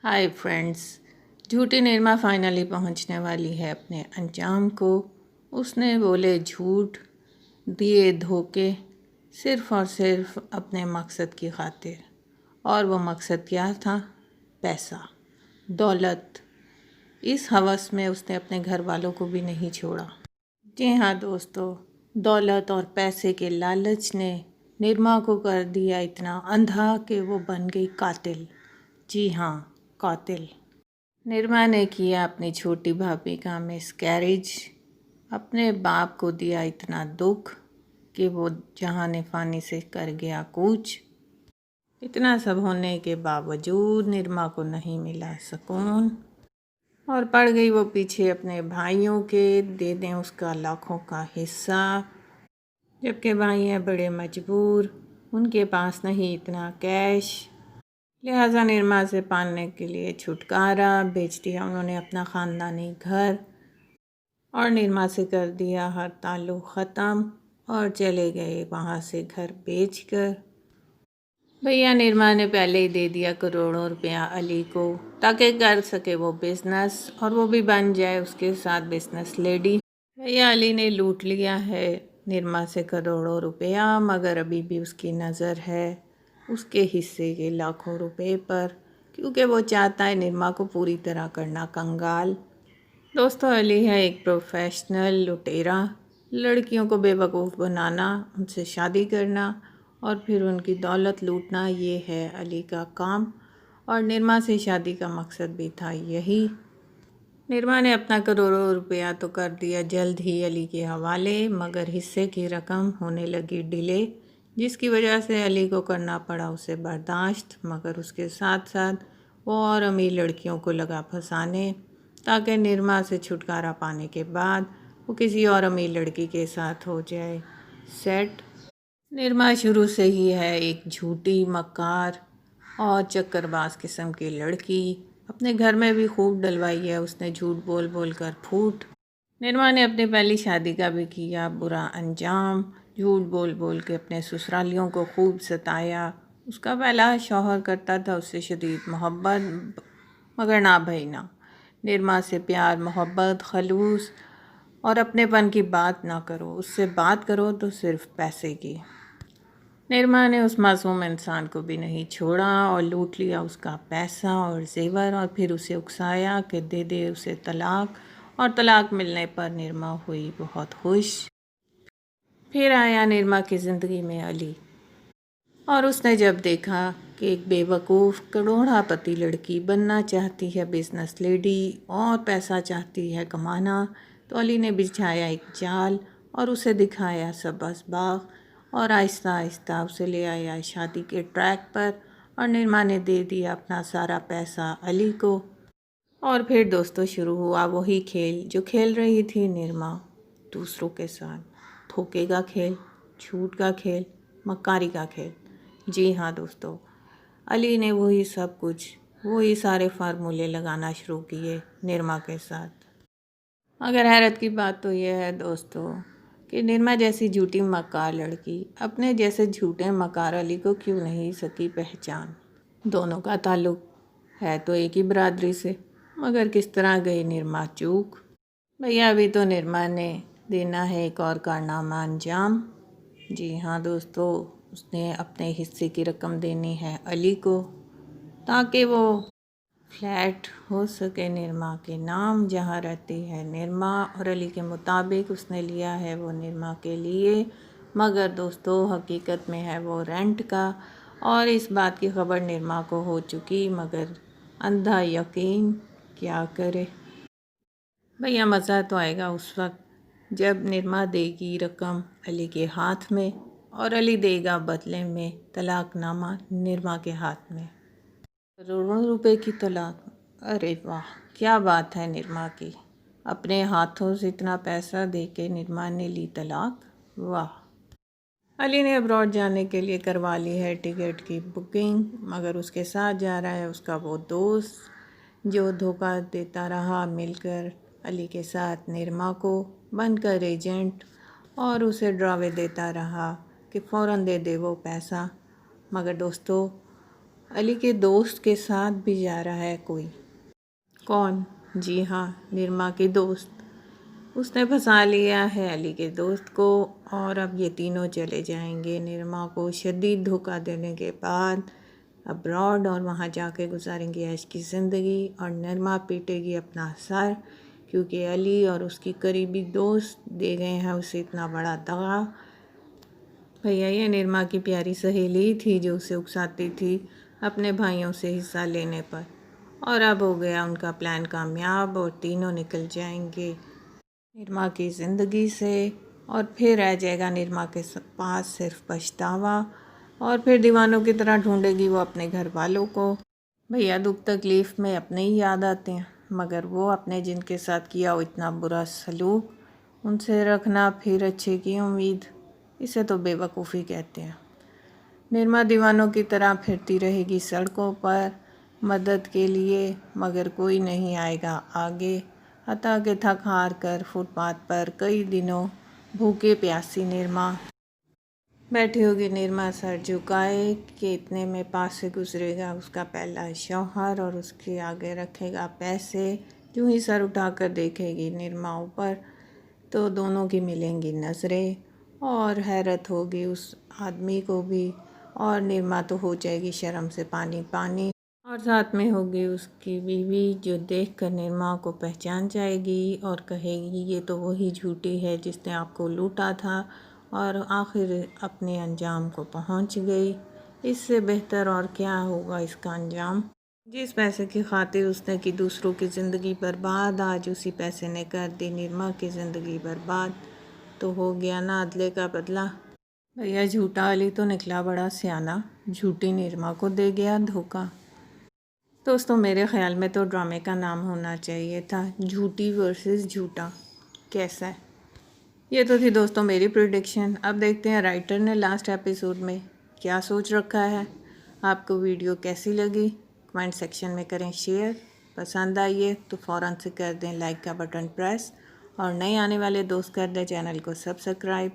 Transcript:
Hi friends. झूठी Nirma finally पहुंचने वाली है अपने अंजाम को। उसने बोले झूठ, दिए धोखे, सिर्फ़ और सिर्फ अपने मकसद की खातिर। और वो मकसद क्या था? पैसा, दौलत। इस हवस में उसने अपने घर वालों को भी नहीं छोड़ा। जी हाँ दोस्तों, दौलत और पैसे के लालच ने निर्मा को कर दिया इतना अंधा कि वो बन गई कातिल। जी हाँ, कातिल। निर्मा ने किया अपनी छोटी भाभी का मिसकैरेज। अपने बाप को दिया इतना दुख कि वो जहान फानी से कर गया कूच। इतना सब होने के बावजूद निर्मा को नहीं मिला सुकून और पड़ गई वो पीछे अपने भाइयों के, दे दें उसका लाखों का हिस्सा। जबकि भाई हैं बड़े मजबूर, उनके पास नहीं इतना कैश। लिहाजा निर्मा से पालने के लिए छुटकारा, बेच दिया उन्होंने अपना ख़ानदानी घर और निर्मा से कर दिया हर ताल्लुक़ ख़त्म और चले गए वहाँ से घर बेचकर। भैया निर्मा ने पहले ही दे दिया करोड़ों रुपया अली को ताकि कर सके वो बिज़नेस और वो भी बन जाए उसके साथ बिज़नेस लेडी। भैया अली ने लूट लिया है निर्मा से करोड़ों रुपया, मगर अभी भी उसकी नज़र है उसके हिस्से के लाखों रुपए पर, क्योंकि वो चाहता है निर्मा को पूरी तरह करना कंगाल। दोस्तों, अली है एक प्रोफेशनल लुटेरा। लड़कियों को बेवकूफ़ बनाना, उनसे शादी करना और फिर उनकी दौलत लूटना, ये है अली का काम। और निर्मा से शादी का मकसद भी था यही। निर्मा ने अपना करोड़ों रुपया तो कर दिया जल्द ही अली के हवाले, मगर हिस्से की रकम होने लगी डिले, जिसकी वजह से अली को करना पड़ा उसे बर्दाश्त। मगर उसके साथ साथ वो और अमीर लड़कियों को लगा फंसाने ताकि निर्मा से छुटकारा पाने के बाद वो किसी और अमीर लड़की के साथ हो जाए सेट। निर्मा शुरू से ही है एक झूठी, मक्कार और चक्करबाज किस्म की लड़की। अपने घर में भी खूब डलवाई है उसने झूठ बोल बोल कर फूट। निर्मा ने अपनी पहली शादी का भी किया बुरा अंजाम। झूठ बोल बोल के अपने ससुरालियों को खूब सताया। उसका पहला शौहर करता था उससे शदीद मोहब्बत, मगर ना भाई ना। निर्मा से प्यार, मोहब्बत, खलूस और अपनेपन की बात ना करो, उससे बात करो तो सिर्फ पैसे की। निर्मा ने उस मासूम इंसान को भी नहीं छोड़ा और लूट लिया उसका पैसा और जेवर और फिर उसे उकसाया कि दे दे उसे तलाक। और तलाक मिलने पर निर्मा हुई बहुत खुश। फिर आया निर्मा की ज़िंदगी में अली और उसने जब देखा कि एक बेवकूफ़ करोड़पति लड़की बनना चाहती है बिज़नेस लेडी और पैसा चाहती है कमाना, तो अली ने बिछाया एक जाल और उसे दिखाया सबज़ बाग और आहिस्ता आहिस्ता उसे ले आया शादी के ट्रैक पर। और निर्मा ने दे दिया अपना सारा पैसा अली को। और फिर दोस्तों शुरू हुआ वही खेल जो खेल रही थी निर्मा दूसरों के साथ। धोखे का खेल, झूठ का खेल, मक्कारी का खेल। जी हाँ दोस्तों, अली ने वही सब कुछ, वही सारे फार्मूले लगाना शुरू किए निर्मा के साथ। मगर हैरत की बात तो यह है दोस्तों कि निर्मा जैसी झूठी मक्कार लड़की अपने जैसे झूठे मक्कार अली को क्यों नहीं सकी पहचान। दोनों का ताल्लुक है तो एक ही बरादरी से, मगर किस तरह गई निर्मा चूक। भैया अभी तो निर्मा ने देना है एक और कारनामा अंजाम। जी हाँ दोस्तों, उसने अपने हिस्से की रकम देनी है अली को ताकि वो फ्लैट हो सके निर्मा के नाम, जहाँ रहती है निर्मा। और अली के मुताबिक उसने लिया है वो निर्मा के लिए, मगर दोस्तों हकीकत में है वो रेंट का। और इस बात की खबर निर्मा को हो चुकी, मगर अंधा यकीन क्या करे। भैया मज़ा तो आएगा उस वक्त जब निर्मा देगी रकम अली के हाथ में और अली देगा बदले में तलाकनामा निर्मा के हाथ में। करोड़ों रुपए की तलाक, अरे वाह क्या बात है निर्मा की। अपने हाथों से इतना पैसा दे के निर्मा ने ली तलाक, वाह। अली ने अब्रॉड जाने के लिए करवा ली है टिकट की बुकिंग, मगर उसके साथ जा रहा है उसका वो दोस्त जो धोखा देता रहा मिलकर अली के साथ निर्मा को बनकर एजेंट, और उसे डरावे देता रहा कि फ़ौरन दे दे वो पैसा। मगर दोस्तों अली के दोस्त के साथ भी जा रहा है कोई। कौन? जी हाँ, निरमा की दोस्त। उसने फंसा लिया है अली के दोस्त को और अब ये तीनों चले जाएंगे निरमा को शदीद धोखा देने के बाद अब्रॉड और वहाँ जाके गुजारेंगे ऐश की ज़िंदगी। और निरमा पीटेगी अपना सर क्योंकि अली और उसकी करीबी दोस्त दे गए हैं उसे इतना बड़ा दगा। भैया ये निरमा की प्यारी सहेली थी जो उसे उकसाती थी अपने भाइयों से हिस्सा लेने पर, और अब हो गया उनका प्लान कामयाब और तीनों निकल जाएंगे निरमा की ज़िंदगी से। और फिर रह जाएगा निरमा के पास सिर्फ पछतावा, और फिर दीवानों की तरह ढूंढेगी वो अपने घर वालों को। भैया दुख तकलीफ़ में अपने ही याद आते हैं, मगर वो अपने जिनके साथ किया हो इतना बुरा सलूक उनसे रखना फिर अच्छे की उम्मीद, इसे तो बेवकूफ़ी कहते हैं। निरमा दीवानों की तरह फिरती रहेगी सड़कों पर मदद के लिए, मगर कोई नहीं आएगा आगे। हता के थक हार कर फुटपाथ पर कई दिनों भूखे प्यासी निरमा बैठी होगी। निरमा सर झुकाए कि इतने में पास से गुजरेगा उसका पहला शौहर और उसके आगे रखेगा पैसे। यूं ही सर उठाकर देखेगी निरमा ऊपर तो दोनों की मिलेंगी नज़रें और हैरत होगी उस आदमी को भी, और निरमा तो हो जाएगी शर्म से पानी पानी। और साथ में होगी उसकी बीवी जो देखकर निरमा को पहचान जाएगी और कहेगी ये तो वही झूठी है जिसने आपको लूटा था, और आखिर अपने अंजाम को पहुंच गई। इससे बेहतर और क्या होगा इसका अंजाम। जिस पैसे की खातिर उसने की दूसरों की ज़िंदगी बर्बाद, आज उसी पैसे ने कर दी निरमा की ज़िंदगी बर्बाद। तो हो गया ना अदले का बदला। भैया झूठा अली तो निकला बड़ा सियाना, झूठी निरमा को दे गया धोखा। दोस्तों मेरे ख़्याल में तो ड्रामे का नाम होना चाहिए था झूठी वर्सेस झूठा। कैसा है? ये तो थी दोस्तों मेरी प्रेडिक्शन। अब देखते हैं राइटर ने लास्ट एपिसोड में क्या सोच रखा है। आपको वीडियो कैसी लगी कमेंट सेक्शन में करें शेयर। पसंद आई है तो फ़ौरन से कर दें लाइक का बटन प्रेस, और नए आने वाले दोस्त कर दें चैनल को सब्सक्राइब।